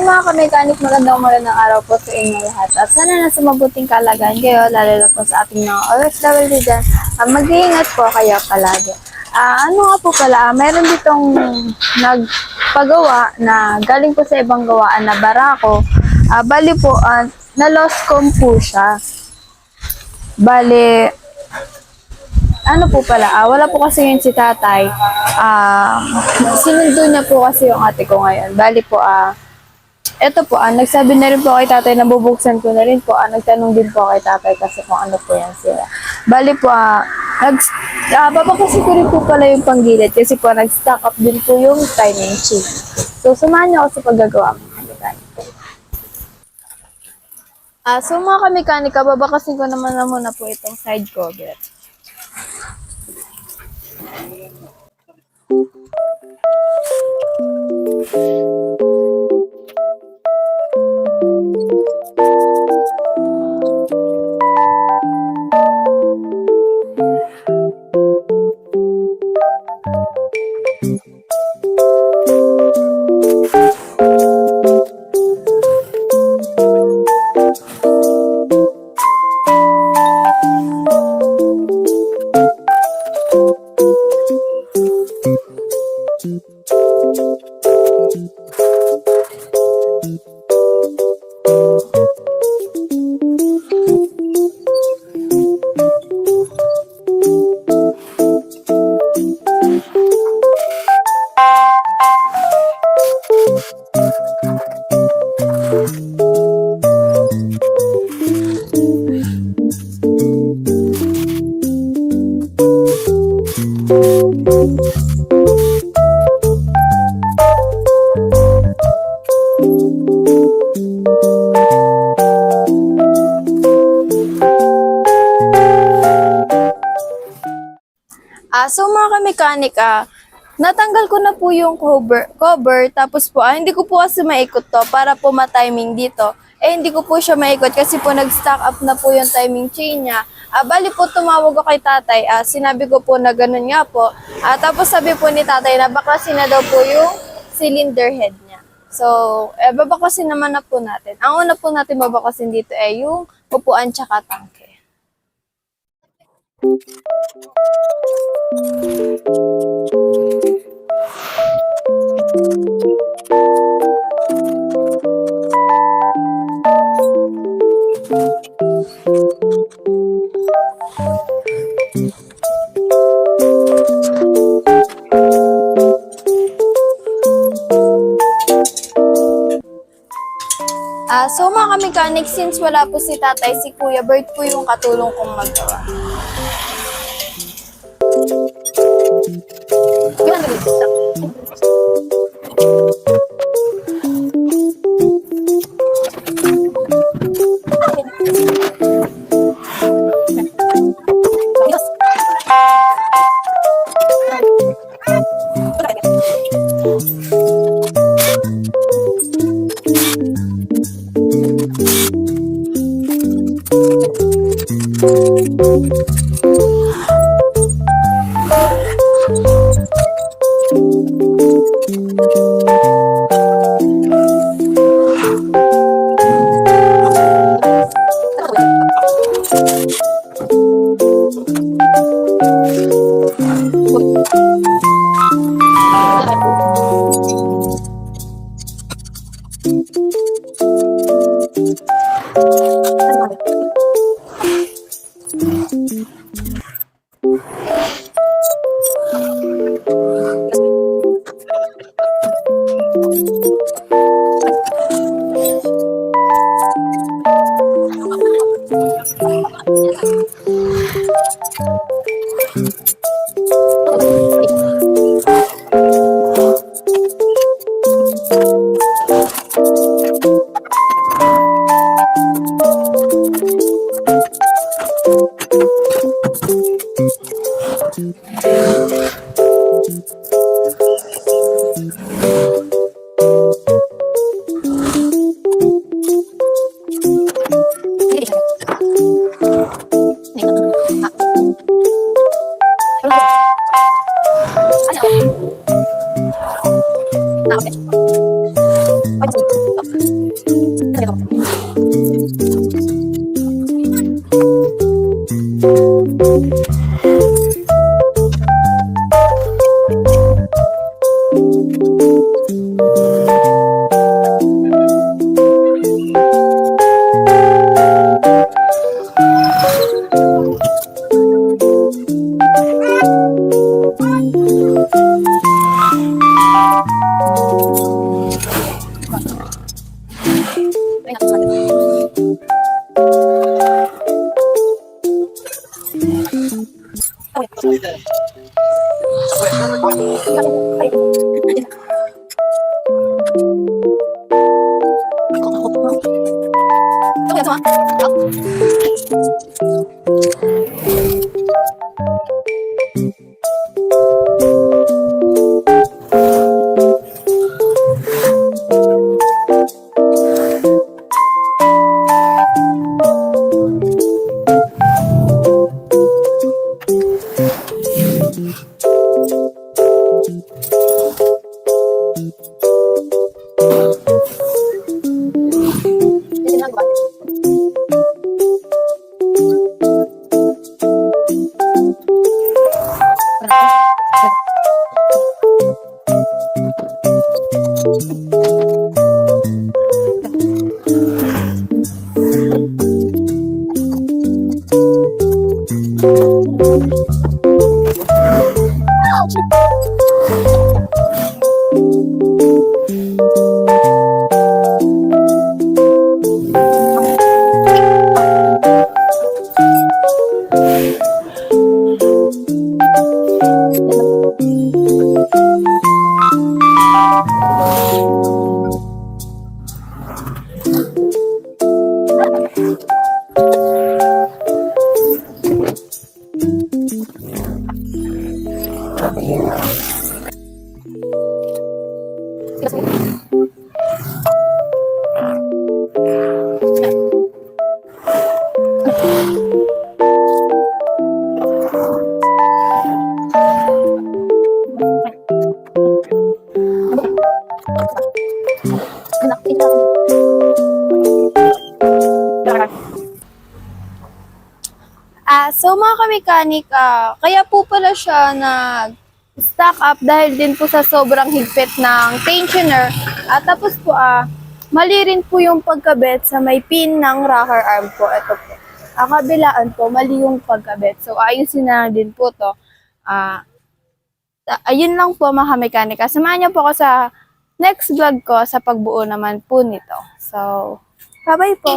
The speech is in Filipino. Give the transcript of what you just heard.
mga kamekanik, magandang araw po sa inyong lahat. At sana nasa mabuting kalagayan kayo, lalo na po sa ating mga OFW dyan. Mag-iingat po kayo palagi. Ano nga po pala, mayroon ditong nagpagawa na galing po sa ibang gawaan na barako. Bali po, na-lost com po siya. Bali, ano po pala, wala po kasi yun si tatay. Sinundo niya po kasi yung ate ko ngayon. Bali po, eto po, nagsabi na rin po kay tatay na bubuksan ko na rin po. Nagtanong din po kay tatay kasi kung ano po yan sila. Bali po, papakasi ko rin po pala yung panggilid kasi po nag-stack up din po yung timing chain. So, samahan niyo ako sa paggagawa mga kamekanika. So mga kamekanika, babakasin ko naman na muna po itong side cover. So mga kamekanik, natanggal ko na po yung cover tapos po, hindi ko po kasi maikot to para po ma-timing dito. Hindi ko po siya maikot kasi po nag-stack up na po yung timing chain niya. Bali po tumawag ako kay tatay, sinabi ko po na ganun nga po. Tapos sabi po ni tatay na baklasin na daw po yung cylinder head niya. So, babakasin naman na po natin. Ang una po natin babakasin dito ay yung upuan tsaka tangke. So mga kamekanik, since wala po si tatay, si Kuya Bert po yung katulong kong magawa. So mga kamekanik, kaya po pala siya nag-stack up dahil din po sa sobrang higpit ng tensioner. At tapos po, mali rin po yung pagkabit sa may pin ng rocker arm po. Ito po. Kabilaan po, mali yung pagkabit. So ayusin na din po to. Ayun lang po mga kamekanika. Samahan niyo po ako sa next vlog ko sa pagbuo naman po nito. So, bye-bye po!